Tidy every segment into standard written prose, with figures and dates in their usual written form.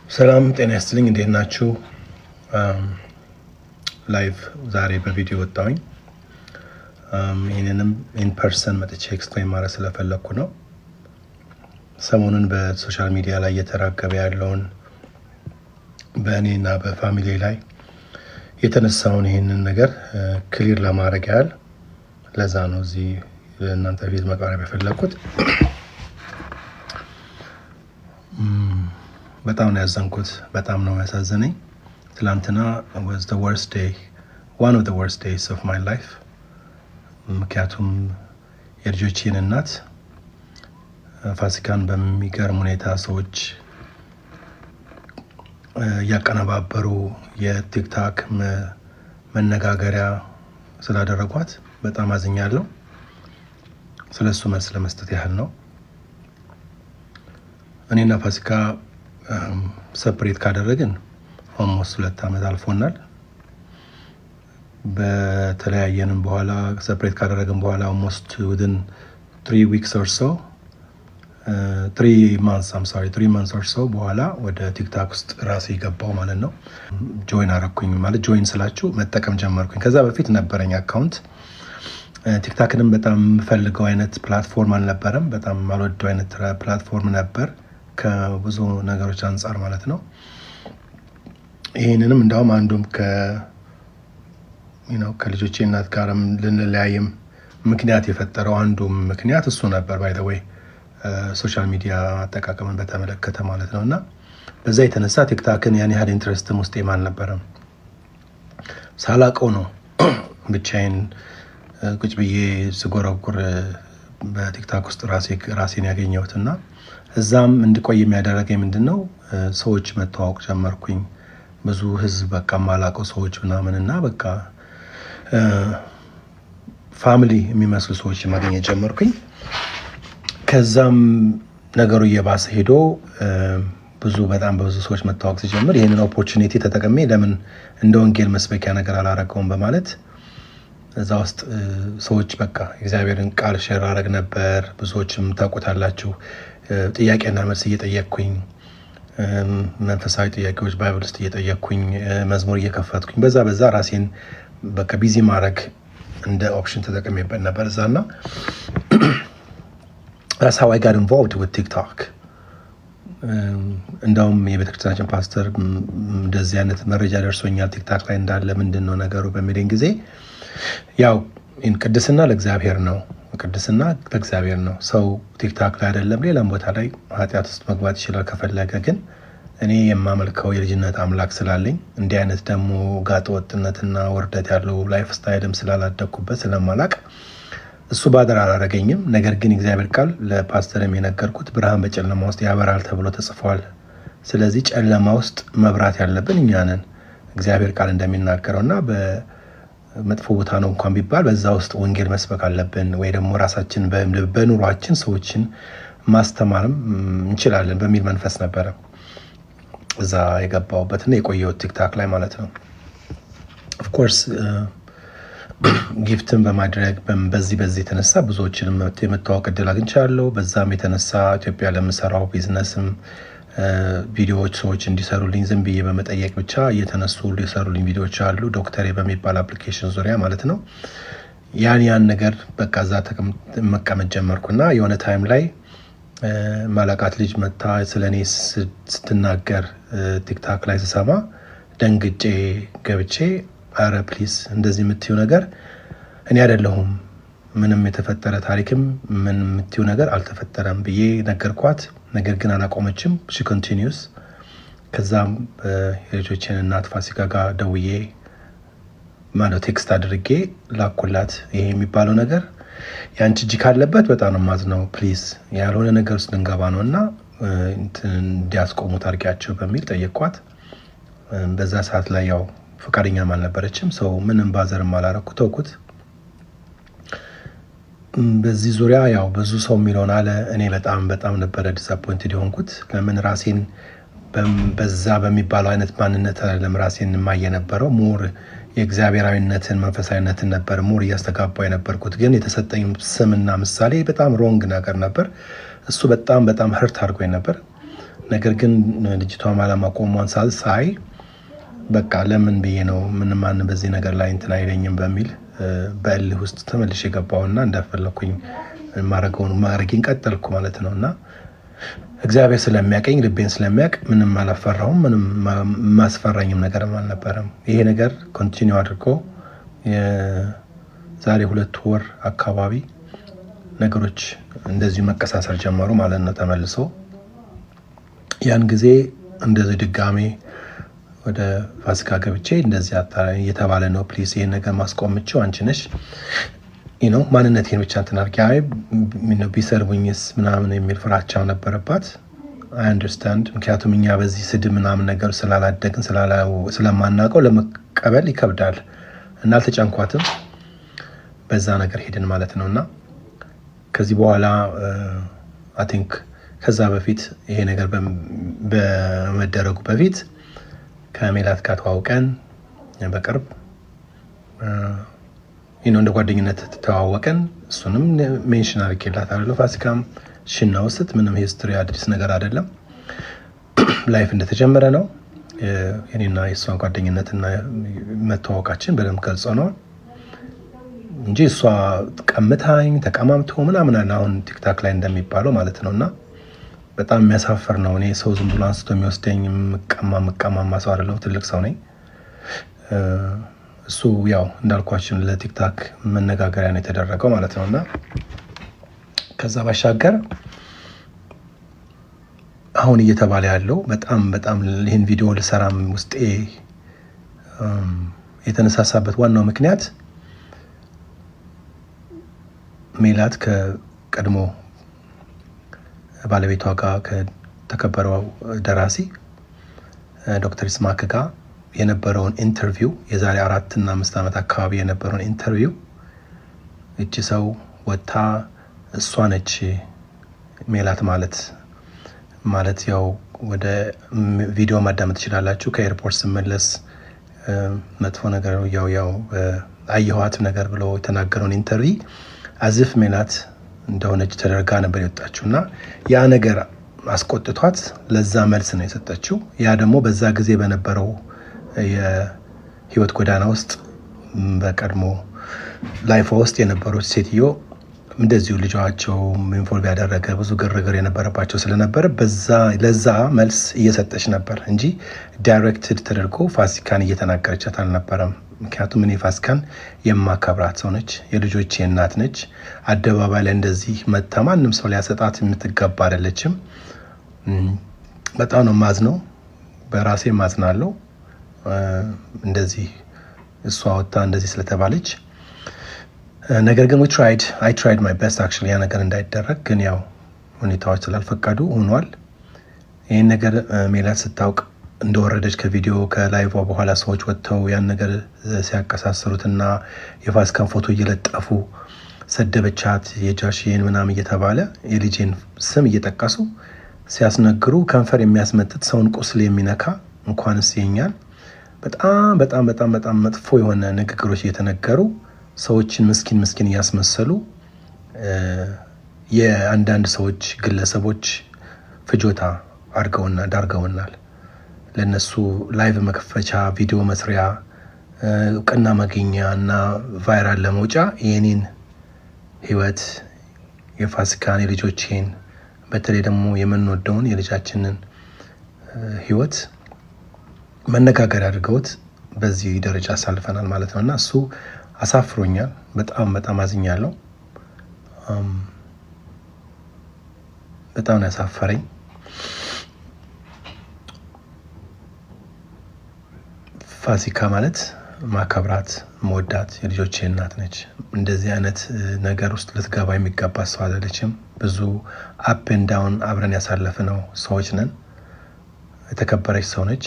ሰላም ጤና ይስጥልኝ። እንዴት ናችሁ? ላይቭ ዛሬ በቪዲዮ ወጣሁኝ። ይህንንም ኢን ፐርሰን መጥቼ ኤክስፕሌን ማድረግ ስለፈለኩ ነው። ሰሞኑን በሶሻል ሚዲያ ላይ እየተራገበ ያለውን በእኔና በፋሚሊ ላይ የተነሳውን ይህንን ነገር ክሊር ለማድረግ ያህል ለዛ ነው እዚህ እናንተ ፊት መቅረብ የፈለኩት። በጣም ነው ያዘንኩት። በጣም ነው ያሳዘነኝ። ትላንትና was the worst day, one of the worst days of my life። ምክንያቱም የልጆቼን እናት ፋሲካን በሚገርም ሁኔታ ሰዎች እያቀነባበሩ የቲክታክ መነጋገሪያ ስላደረጓት በጣም አዝኛለሁ። ስለሱ መልስ ለመስጠት ያህል ነው። እኔና ፋሲካ ሰፕሬት ካደረግን ኦልሞስት 2 ዓመት አልፎናል። በተለያየንም በኋላ ሰፕሬት ካደረግን በኋላ ኦልሞስት within 3 weeks or so 3 months or so በኋላ ወደ ቲክታክ ውስጥ ራሴ ገባው ማለት ነው። ጆይን አረኩኝ ማለት ጆይን ስላችሁ መጠቀም ጀመርኩኝ። ከዛ በፊት ነበረኝ አካውንት። ቲክታክንም በጣም የምፈልገው አይነት ፕላትፎርም አልነበረም። በጣም ማልወደው አይነት ፕላትፎርም ነበር ከብዙ ነገሮች አንጻር ማለት ነው። ይህንንም እንዳውም አንዱም ከልጆቼ እናት ጋርም ልንለያይም ምክንያት የፈጠረው አንዱም ምክንያት እሱ ነበር። ባይ ዘ ዌይ ሶሻል ሚዲያ አጠቃቀምን በተመለከተ ማለት ነው። እና በዛ የተነሳ ቲክታክን ያን ያህል ኢንትረስትም ውስጤም አልነበረም። ሳላቀው ነው ብቻዬን ቁጭ ብዬ ስጎረጉር በቲክታክ ውስጥ ራሴን ያገኘሁት። እና እዛም እንድቆይ የሚያደረገኝ ምንድነው ሰዎች መተዋወቅ ጀመርኩኝ። ብዙ ህዝብ በቃ ማላቀው ሰዎች ምናምን እና በቃ ፋሚሊ የሚመስሉ ሰዎች ማግኘት ጀመርኩኝ። ከዛም ነገሩ እየባሰ ሄዶ በጣም ብዙ ሰዎች መተዋወቅ ሲጀምር ይህንን ኦፖርቹኒቲ ተጠቅሜ ለምን እንደ ወንጌል መስበኪያ ነገር አላረገውም በማለት እዛ ውስጥ ሰዎች በቃ እግዚአብሔርን ቃል ሼር አረግ ነበር። ብዙዎችም ታውቁታላችሁ። ጥያቄና መልስ እየጠየቅኩኝ መንፈሳዊ ጥያቄዎች ባይብል ውስጥ እየጠየቅኩኝ መዝሙር እየከፈትኩኝ በዛ ራሴን በቃ ቢዚ ማድረግ እንደ ኦፕሽን ተጠቅሜበት ነበር እዛና that's how I got involved with TikTok። እንደውም የቤተክርስቲያናችን ፓስተር እንደዚህ አይነት መረጃ ደርሶኛል ቲክታክ ላይ እንዳለ ምንድነው ነገሩ በሚለኝ ጊዜ ያው ቅድስና ለእግዚአብሔር ነው፣ ቅድስና ለእግዚአብሔር ነው። ሰው ቲክታክ ላይ አይደለም ሌላም ቦታ ላይ ኃጢአት ውስጥ መግባት ይችላል ከፈለገ። ግን እኔ የማመልከው የልጅነት አምላክ ስላለኝ እንዲህ አይነት ደግሞ ጋጠወጥነትና ወርደት ያለው ላይፍ ስታይልም ስላላደኩበት ስለማላቅ እሱ ባደር አላረገኝም። ነገር ግን እግዚአብሔር ቃል ለፓስተርም የነገርኩት ብርሃን በጨለማ ውስጥ ያበራል ተብሎ ተጽፏል። ስለዚህ ጨለማ ውስጥ መብራት ያለብን እኛ ነን እግዚአብሔር ቃል እንደሚናገረውና በመጥፎ ቦታ ነው እንኳን ቢባል በዛ ውስጥ ወንጌል መስበክ አለብን ወይ ደግሞ ራሳችን በኑሯችን ሰዎችን ማስተማርም እንችላለን በሚል መንፈስ ነበረ እዛ የገባውበትና የቆየሁት ቲክታክ ላይ ማለት ነው። ኦፍ ኮርስ ጊፍትን በማድረግ በዚህ የተነሳ ብዙዎችንም የመተዋወቅ እድል አግኝቻለሁ። በዛም የተነሳ ኢትዮጵያ ለምሰራው ቢዝነስም ቪዲዮዎች ሰዎች እንዲሰሩልኝ ዝም ብዬ በመጠየቅ ብቻ እየተነሱ ሊሰሩልኝ ቪዲዮዎች አሉ። ዶክተሬ በሚባል አፕሊኬሽን ዙሪያ ማለት ነው። ያን ነገር በቃ እዛ መቀመጥ ጀመርኩና የሆነ ታይም ላይ ማላቃት ልጅ መታ ስለኔ ስትናገር ቲክታክ ላይ ስሰማ ደንግጬ ገብቼ አረ ፕሊዝ እንደዚህ የምትዩ ነገር እኔ አይደለሁም፣ ምንም የተፈጠረ ታሪክም ምን የምትዩ ነገር አልተፈጠረም ብዬ ነገርኳት። ነገር ግን አላቆመችም። ሺ ኮንቲኒዩስ። ከዛም የልጆቼን እናት ፋሲካ ጋር ደውዬ ቴክስት አድርጌ ላኩላት። ይሄ የሚባለው ነገር ያንቺ እጅ ካለበት በጣም ነው የማዝነው፣ ፕሊዝ ያልሆነ ነገር ውስጥ ልንገባ ነው እና እንዲያስቆሙት አድርጊያቸው በሚል ጠየቅኳት። በዛ ሰዓት ላይ ያው ፈቃደኛም አልነበረችም። ሰው ምንም ባዘርም አላረኩ ተውኩት። በዚህ ዙሪያ ያው ብዙ ሰው የሚለውን አለ። እኔ በጣም ነበረ ዲስአፖይንትድ የሆንኩት። ለምን ራሴን በዛ በሚባለው አይነት ማንነት አይደለም ራሴን የማየ ነበረው። ሞር የእግዚአብሔራዊነትን መንፈሳዊነትን ነበር ሞር እያስተጋባው የነበርኩት። ግን የተሰጠኝ ስምና ምሳሌ በጣም ሮንግ ነገር ነበር። እሱ በጣም ህርት አድርጎኝ ነበር። ነገር ግን ልጅቷም አለማቆሟን ሳይ በቃ ለምን ብዬ ነው ምንም ማን በዚህ ነገር ላይ እንትን አይለኝም በሚል በእልህ ውስጥ ተመልሼ ገባውና እንደፈለኩኝ ማድረግን ቀጠልኩ ማለት ነውና እግዚአብሔር ስለሚያቀኝ ልቤን ስለሚያቅ ምንም አላፈራሁም። ምንም ማስፈራኝም ነገር አልነበረም። ይሄ ነገር ኮንቲኒው አድርጎ ዛሬ 2 ወር አካባቢ ነገሮች እንደዚህ መቀሳሰር ጀመሩ ማለት ነው ተመልሶ። ያን ጊዜ እንደዚህ ድጋሜ ወደ ፋሲካ ገብቼ እንደዚህ እየተባለ ነው ፕሊዝ ይሄን ነገር ማስቆምጪው አንቺ ነሽ ማንነቴን ብቻ እንትን አድርጊ ቢሰርቡኝስ ምናምን የሚል ፍራቻው ነበረባት። አይ አንደርስታንድ ምክንያቱም እኛ በዚህ ስድብ ምናምን ነገር ስላላደግን ስለማናውቀው ለመቀበል ይከብዳል እና አልተጫንኳትም። በዛ ነገር ሄድን ማለት ነውና ከዚህ በኋላ አይ ቲንክ ከዛ በፊት ይሄ ነገር በመደረጉ በፊት ከሜላት ጋር ተዋውቀን በቅርብ እንደ ጓደኝነት ተዋወቀን። እሱንም ሜንሽን አድርጌላታለሁ። ፋሲካም ሽናውስት ምንም ሂስትሪ አዲስ ነገር አይደለም። ላይፍ እንደተጀመረ ነው። የኔና የእሷን ጓደኝነትና መተዋወቃችን በደንብ ገልጾ ነው እንጂ እሷ ቀምታኝ ተቀማምቶ ምናምን አሁን ቲክታክ ላይ እንደሚባለው ማለት ነውና በጣም የሚያሳፍር ነው። እኔ ሰው ዝም ብሎ አንስቶ የሚወስደኝ መቀማማ ሰው አይደለሁ። ትልቅ ሰው ነኝ። እሱ ያው እንዳልኳችሁ ለቲክታክ መነጋገሪያ ነው የተደረገው ማለት ነውና ከዛ ባሻገር አሁን እየተባለ ያለው በጣም ይሄን ቪዲዮ ልሰራም ውስጤ የተነሳሳበት ዋናው ምክንያት ሜላት ከቀድሞ ባለቤቷ ጋር ከተከበረው ደራሲ ዶክተር ይስማዕከ ጋር የነበረውን ኢንተርቪው የዛሬ 4 እና 5 ዓመት አካባቢ የነበረውን ኢንተርቪው እቺ ሰው ወጣ እሷ ነች ሜላት ማለት ያው ወደ ቪዲዮ ማዳመጥ ትችላላችሁ። ከኤርፖርት ስመለስ መጥፎ ነገር ያው አየኋት ነገር ብሎ የተናገረውን ኢንተርቪው አዝፍ ሜላት እንደሆነች ተደርጋ ነበር የወጣችውና ያ ነገር አስቆጥቷት ለዛ መልስ ነው የሰጠችው። ያ ደግሞ በዛ ጊዜ በነበረው የህይወት ጎዳና ውስጥ በቀድሞ ላይፍ ውስጥ የነበሩት ሴትዮ እንደዚሁ ልጇቸው ኢንፎልቭ ያደረገ ብዙ ግርግር የነበረባቸው ስለነበር ለዛ መልስ እየሰጠች ነበር እንጂ ዳይሬክትድ ተደርጎ ፋሲካን እየተናገረቻት አልነበረም። ምክንያቱም እኔ ፋሲካን የማከብራት ሰው ነች፣ የልጆቼ እናት ነች። አደባባይ ላይ እንደዚህ መታ ማንም ሰው ሊያሰጣት የምትገባ አይደለችም። በጣም ነው ማዝነው፣ በራሴ ማዝናለሁ። እንደዚህ እሷ ወጣ እንደዚህ ስለተባለች ነገር ግን I tried my best actually ያ ነገር እንዳይደረግ ግን ያው ሁኔታዎች ስላልፈቀዱ ሆኗል። ይሄን ነገር ሜላት ስታውቅ እንደወረደች ከቪዲዮ ከላይቭ በኋላ ሰዎች ወጥተው ያን ነገር ሲያቀሳስሩትና የፋሲካን ፎቶ እየለጠፉ ሰደበቻት የጃሽን ምናምን እየተባለ የልጄን ስም እየጠቀሱ ሲያስነግሩ ከንፈር የሚያስመጥጥ ሰውን ቁስል የሚነካ እንኳንስ የኛን በጣም መጥፎ የሆነ ንግግሮች እየተነገሩ ሰዎችን ምስኪን እያስመሰሉ የአንዳንድ ሰዎች ግለሰቦች ፍጆታ ዳርገውናል። ለነሱ ላይቭ መከፈቻ ቪዲዮ መስሪያ እውቅና ማግኛ እና ቫይራል ለመውጫ የኔን ህይወት የፋሲካን የልጆቼን በተለይ ደግሞ የምንወደውን የልጃችንን ህይወት መነጋገር አድርገውት በዚህ ደረጃ አሳልፈናል ማለት ነውና እሱ አሳፍሮኛል። በጣም አዝኛለሁ። በጣም ያሳፈረኝ ፋሲካ ማለት ማከብራት መወዳት የልጆቼ እናት ነች። እንደዚህ አይነት ነገር ውስጥ ልትገባ የሚገባ ሰው አይደለችም። ብዙ አፕ ኤንድ ዳውን አብረን ያሳለፍነው ሰዎች ነን። የተከበረች ሰው ነች።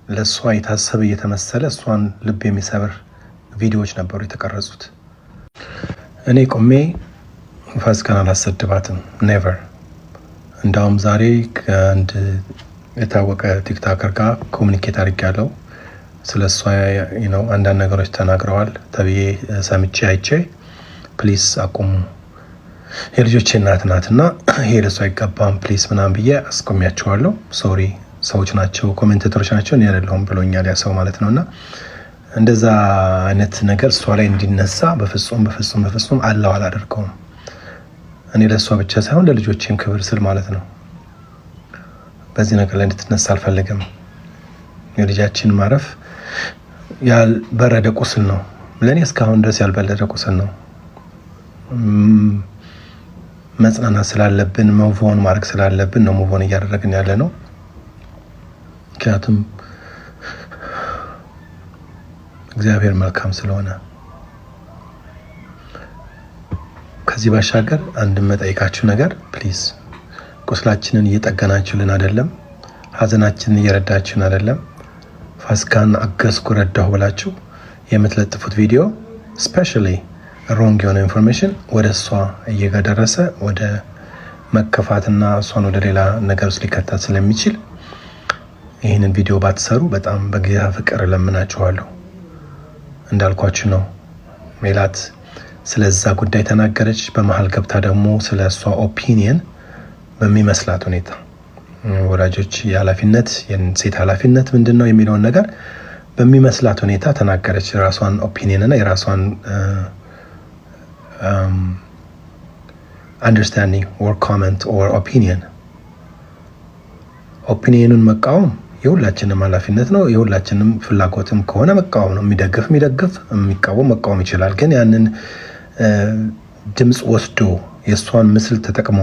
ለሷ የታሰበ እየተመሰለ እሷን ልብ የሚሰብር ቪዲዮዎች ነበሩ የተቀረጹት። እኔ ቆሜ ፋሲካን አላሰድባትም ኔቨር። እንዳውም ዛሬ ከአንድ የታወቀ ቲክቶከር ጋር ኮሙኒኬት አድርጌያለሁ። ስለሷ አንዳንድ ነገሮች ተናግረዋል ተብዬ ሰምቼ አይቼ ፕሊስ አቁሙ የልጆቼ እናት ናትና ይሄ ለሷ አይገባም ፕሊስ ምናምን ብዬ አስቆሚያቸዋለሁ። ሶሪ ሰዎች ናቸው ኮሜንቴተሮች ናቸው እኔ አይደለሁም ብሎኛል ያ ሰው ማለት ነውና እንደዛ አይነት ነገር እሷ ላይ እንዲነሳ በፍጹም አላደርገውም። እኔ ለሷ ብቻ ሳይሆን ለልጆቼም ክብር ስል ማለት ነው በዚህ ነገር ላይ እንድትነሳ አልፈልግም። የልጃችን ማረፍ ያልበረደ ቁስል ነው ለኔ እስካሁን ድረስ ያልበረደ ቁስል ነው። መጽናናት ስላለብን ሙቭ-ኦን ማድረግ ስላለብን ነው ሙቭ-ኦን እያደረግን ያለ ነው። ምክንያቱም እግዚአብሔር መልካም ስለሆነ። ከዚህ ባሻገር አንድ መጠይቃችሁ ነገር ፕሊዝ ቁስላችንን እየጠገናችሁልን አይደለም፣ ሀዘናችንን እየረዳችሁን አይደለም። ፋሲካን አገዝኩ ረዳሁ ብላችሁ የምትለጥፉት ቪዲዮ ስፔሻሊ ሮንግ የሆነ ኢንፎርሜሽን ወደ እሷ እየደረሰ ወደ መከፋትና እሷን ወደ ሌላ ነገር ውስጥ ሊከታት ስለሚችል ይህንን ቪዲዮ ባትሰሩ በጣም በጌታ ፍቅር እለምናችኋለሁ። እንዳልኳችሁ ነው ሜላት ስለዛ ጉዳይ ተናገረች። በመሀል ገብታ ደግሞ ስለ እሷ ኦፒኒየን በሚመስላት ሁኔታ ወላጆች የኃላፊነት የሴት ኃላፊነት ምንድን ነው የሚለውን ነገር በሚመስላት ሁኔታ ተናገረች። የራሷን ኦፒኒየን እና የራሷን አንደርስታንዲንግ ኦር ኮመንት ኦር ኦፒኒየን። ኦፒኒየኑን መቃወም የሁላችንም ኃላፊነት ነው። የሁላችንም ፍላጎትም ከሆነ መቃወም ነው። የሚደግፍ የሚቃወም መቃወም ይችላል። ግን ያንን ድምፅ ወስዶ የእሷን ምስል ተጠቅሞ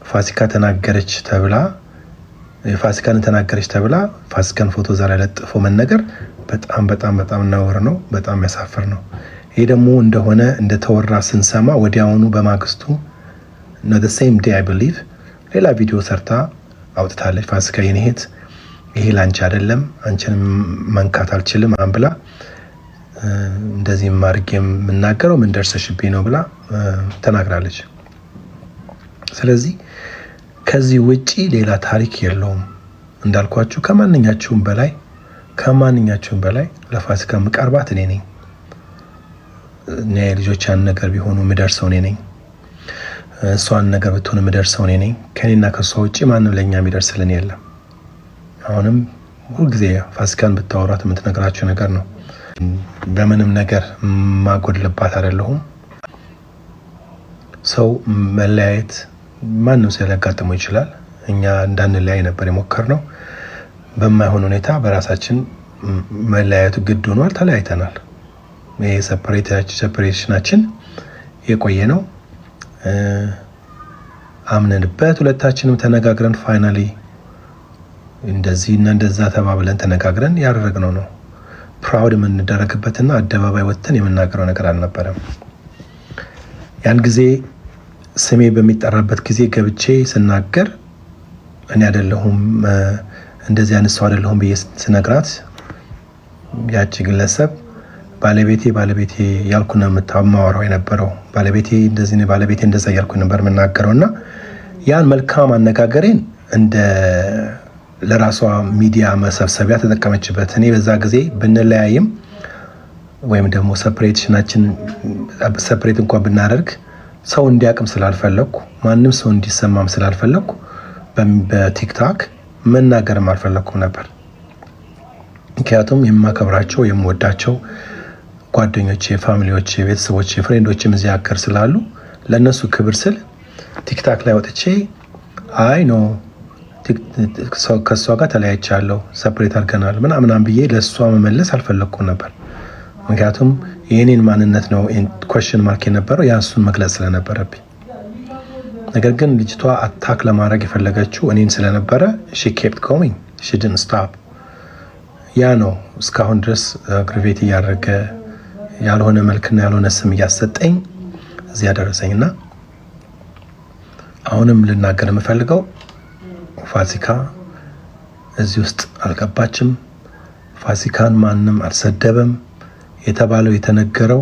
ፋሲካን ተናገረች ተብላ ፋሲካን ፎቶ ዛሬ ለጥፎ መነገር በጣም ነውር ነው። በጣም ያሳፍር ነው። ይሄ ደግሞ እንደሆነ እንደተወራ ስንሰማ ወዲያውኑ በማግስቱ ነው the same day I believe ሌላ ቪዲዮ ሰርታ አውጥታለች። ፋሲካ የኔ እህት ይሄ ላንቺ አይደለም፣ አንቺን መንካት አልችልም አንብላ እንደዚህ ማርጌ የምናገረው ምን ደርሰሽብኝ ነው ብላ ተናግራለች። ስለዚህ ከዚህ ውጪ ሌላ ታሪክ የለውም። እንዳልኳችሁ ከማንኛችሁም በላይ ለፋሲካ መቀርባት እኔ ነኝ። እኔ ልጆች ያን ነገር ቢሆኑ ምደርሰው እኔ ነኝ። እሷን ነገር ብትሆን ምደርሰው እኔ ነኝ። ከኔና ከሷ ውጪ ማንም ለኛ የሚደርስልን የለም። አሁንም ሁልጊዜ ፋሲካን ብታወራት የምትነግራችሁ ነገር ነው። በምንም ነገር ማጎድልባት አይደለሁም። ሰው መለያየት ማንም ሰው ሊያጋጥመው ይችላል። እኛ እንዳንለያይ ነበር የሞከርነው። በማይሆን ሁኔታ በራሳችን መለያየቱ ግድ ሆኗል። ተለያይተናል። ይሄ ሴፐሬሽናችን የቆየ ነው። አምነንበት ሁለታችንም ተነጋግረን ፋይናሊ እንደዚህ እና እንደዛ ተባብለን ተነጋግረን ያደረግነው ነው። ፕራውድ የምንደረግበትና አደባባይ ወጥተን የምናገረው ነገር አልነበረም። ያን ጊዜ ስሜ በሚጠራበት ጊዜ ገብቼ ስናገር እኔ አይደለሁም እንደዚህ አይነት ሰው አይደለሁም ብዬ ስነግራት ያቺ ግለሰብ ባለቤቴ ያልኩ ነው የምታማወራው የነበረው። ባለቤቴ እንደዛ ያልኩ ነበር የምናገረውና ያን መልካም አነጋገሬን እንደ ለራሷ ሚዲያ መሰብሰቢያ ተጠቀመችበት። እኔ በዛ ጊዜ ብንለያይም ወይም ደግሞ ሰፕሬት እንኳን ብናደርግ ሰው እንዲያቅም ስላልፈለኩ ማንም ሰው እንዲሰማም ስላልፈለኩ በቲክቶክ መናገርም አልፈለኩም ነበር። ምክንያቱም የማከብራቸው የምወዳቸው ጓደኞቼ፣ ፋሚሊዎቼ፣ ቤተሰቦቼ፣ ፍሬንዶችም እዚህ ሀገር ስላሉ ለነሱ ክብር ስል ቲክቶክ ላይ ወጥቼ አይ ኖ ከሷ ጋር ተለያይቻለሁ ሰፕሬት አድርገናል ምናምን ብዬ ለሷ መመለስ አልፈለኩም ነበር። ምክንያቱም የኔን ማንነት ነው ኩዌስችን ማርክ የነበረው ያሱን መግለጽ ስለነበረብኝ። ነገር ግን ልጅቷ አታክ ለማድረግ የፈለገችው እኔን ስለነበረ she kept going, she didn't stop። ያ ነው እስካሁን ድረስ ግሪቬት እያደረገ ያልሆነ መልክና ያልሆነ ስም እያሰጠኝ እዚህ ያደረሰኝና አሁንም ልናገር የምፈልገው ፋሲካ እዚህ ውስጥ አልገባችም። ፋሲካን ማንም አልሰደበም። የተባለው የተነገረው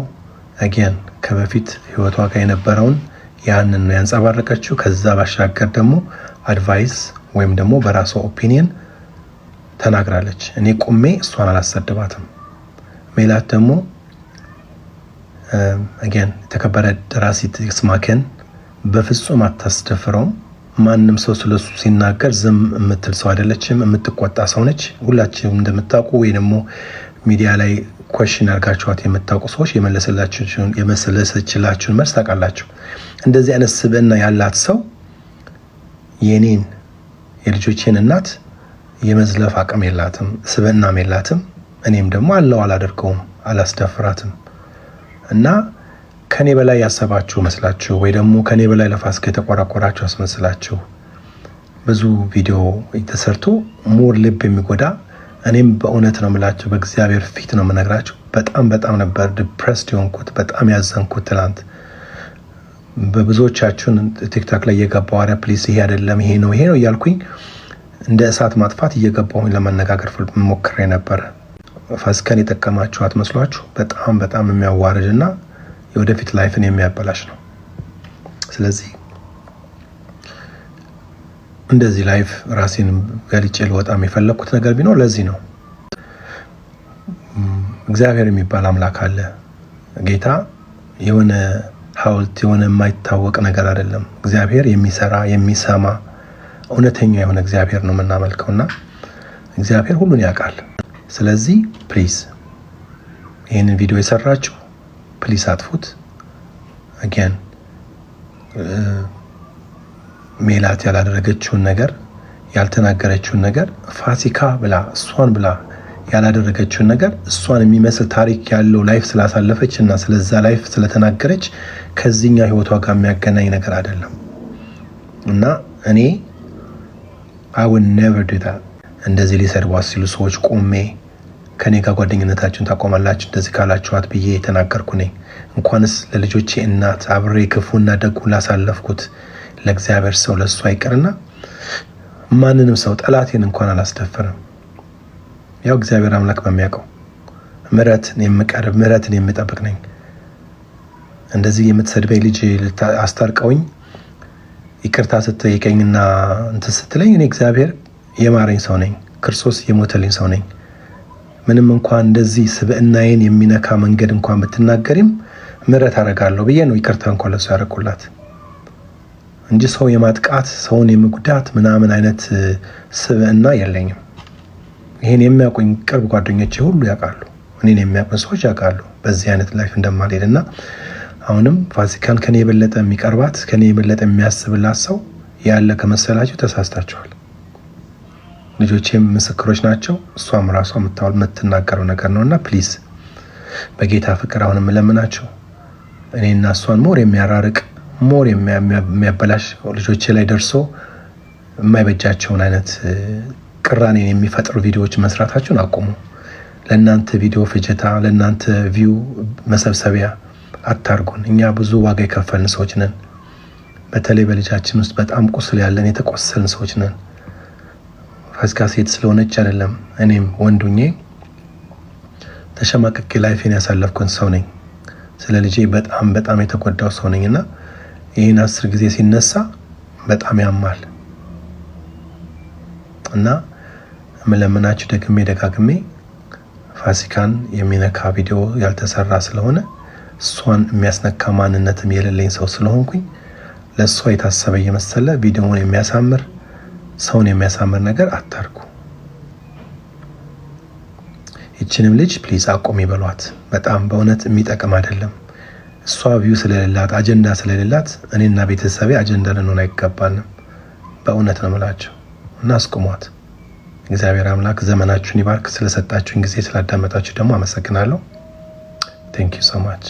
አገን ከበፊት ህይወቷ ጋር የነበረውን ያንን ነው ያንጸባረቀችው። ከዛ ባሻገር ደግሞ አድቫይስ ወይም ደግሞ በራሷ ኦፒኒየን ተናግራለች። እኔ ቆሜ እሷን አላሰደባትም። ሜላት ደግሞ again የተከበረ ደራሲ ስማከን በፍጹም አታስደፍረውም። ማንም ሰው ስለሱ ሲናገር ዝም የምትል ሰው አይደለችም፣ የምትቆጣ ሰው ነች። ሁላችሁም እንደምታውቁ ወይ ደግሞ ሚዲያ ላይ ኮሽን አርጋችኋት የምታውቁ ሰዎች የመሰለችላችሁን መልስ ታውቃላችሁ። እንደዚህ አይነት ስብዕና ያላት ሰው የኔን የልጆቼን እናት የመዝለፍ አቅም የላትም፣ ስብዕናም የላትም። እኔም ደግሞ አላደርገውም፣ አላስደፍራትም። እና ከኔ በላይ ያሰባችሁ መስላችሁ ወይ ደግሞ ከኔ በላይ ለፋሲካ የተቆራቆራችሁ አስመስላችሁ ብዙ ቪዲዮ ተሰርቶ ሞር ልብ የሚጎዳ እኔም በእውነት ነው የምላችሁ፣ በእግዚአብሔር ፊት ነው የምነግራችሁ። በጣም ነበር ዲፕሬስድ የሆንኩት፣ በጣም ያዘንኩት ትላንት። በብዙዎቻችሁን ቲክቶክ ላይ እየገባሁ አረ ፕሊስ ይሄ አይደለም ይሄ ነው እያልኩኝ እንደ እሳት ማጥፋት እየገባሁኝ ለመነጋገር ሞክሬ ነበር። ፋሲካን የጠቀማችሁ አትመስሏችሁ። በጣም የሚያዋርድና የወደፊት ላይፍን የሚያበላሽ ነው። ስለዚህ እንደዚህ ላይፍ ራሴን ገልጬ ልወጣም የፈለኩት ነገር ቢኖር ለዚህ ነው። እግዚአብሔር የሚባል አምላክ አለ። ጌታ የሆነ ሐውልት የሆነ የማይታወቅ ነገር አይደለም። እግዚአብሔር የሚሰራ የሚሰማ እውነተኛ የሆነ እግዚአብሔር ነው የምናመልከውና እግዚአብሔር ሁሉን ያውቃል። ስለዚህ ፕሊዝ ይህንን ቪዲዮ የሰራችሁ ፕሊዝ አጥፉት። አገን ሜላት ያላደረገችውን ነገር ያልተናገረችውን ነገር ፋሲካ ብላ እሷን ብላ ያላደረገችውን ነገር እሷን የሚመስል ታሪክ ያለው ላይፍ ስላሳለፈች እና ስለዛ ላይፍ ስለተናገረች ከዚህኛ ህይወቷ ጋር የሚያገናኝ ነገር አይደለም። እና እኔ I would never do that። እንደዚህ ሊሰድቧት ሲሉ ሰዎች ቆሜ ከኔ ጋር ጓደኝነታችሁን ታቆማላችሁ እንደዚህ ካላችኋት ብዬ የተናገርኩ ነኝ። እንኳንስ ለልጆቼ እናት አብሬ ክፉና ደጉን ላሳለፍኩት ለእግዚአብሔር ሰው ለሱ አይቀርና ማንንም ሰው ጠላቴን እንኳን አላስደፈረም። ያው እግዚአብሔር አምላክ በሚያውቀው ምሕረትን የምጠብቅ ነኝ። እንደዚህ የምትሰድበኝ ልጅ አስታርቀውኝ ይቅርታ ስትጠይቀኝና እንትን ስትለኝ እኔ እግዚአብሔር የማረኝ ሰው ነኝ፣ ክርስቶስ የሞተልኝ ሰው ነኝ። ምንም እንኳን እንደዚህ ስብዕናዬን የሚነካ መንገድ እንኳን ብትናገሪም ምሕረት አደርጋለሁ ብዬ ነው ይቅርታ እንኳን ለሱ ያደረኩላት እንጂ ሰው የማጥቃት ሰውን የመጉዳት ምናምን አይነት ስብዕና የለኝም። ይሄን የሚያውቁኝ ቅርብ ጓደኞቼ ሁሉ ያውቃሉ፣ እኔን የሚያውቁኝ ሰዎች ያውቃሉ በዚህ አይነት ላይፍ እንደማልሄድና አሁንም ፋሲካን ከኔ የበለጠ የሚቀርባት ከኔ የበለጠ የሚያስብላት ሰው ያለ ከመሰላችሁ ተሳስታችኋል። ልጆቼም ምስክሮች ናቸው፣ እሷም ራሷ የምትናገረው ነገር ነውና ፕሊዝ በጌታ ፍቅር አሁንም ለምናችሁ እኔና እሷን ሞር የሚያራርቅ ሞር የሚያበላሽ ልጆቼ ላይ ደርሶ የማይበጃቸውን አይነት ቅራኔን የሚፈጥሩ ቪዲዮዎች መስራታችሁን አቁሙ። ለእናንተ ቪዲዮ ፍጀታ፣ ለእናንተ ቪው መሰብሰቢያ አታርጉን። እኛ ብዙ ዋጋ የከፈልን ሰዎች ነን። በተለይ በልጃችን ውስጥ በጣም ቁስል ያለን የተቆሰልን ሰዎች ነን። ፋሲካ ሴት ስለሆነች አይደለም፣ እኔም ወንዱኜ ተሸማቀቄ ላይፌን ያሳለፍኩን ሰው ነኝ። ስለ ልጄ በጣም የተጎዳው ሰው ነኝና ይህን 10 ጊዜ ሲነሳ በጣም ያማል እና መለመናችሁ ደጋግሜ ፋሲካን የሚነካ ቪዲዮ ያልተሰራ ስለሆነ እሷን የሚያስነካ ማንነትም የሌለኝ ሰው ስለሆንኩኝ ለእሷ የታሰበ የመሰለ ቪዲዮውን የሚያሳምር ሰውን የሚያሳምር ነገር አታርጉ። ይችንም ልጅ ፕሊዝ አቁሚ በሏት። በጣም በእውነት የሚጠቅም አይደለም። እሷ ቪው ስለሌላት አጀንዳ ስለሌላት እኔና ቤተሰቤ አጀንዳ ልንሆን አይገባንም። በእውነት ነው የምላችሁ እና አስቁሟት። እግዚአብሔር አምላክ ዘመናችሁን ይባርክ። ስለሰጣችሁኝ ጊዜ ስላዳመጣችሁ ደግሞ አመሰግናለሁ። Thank you so much.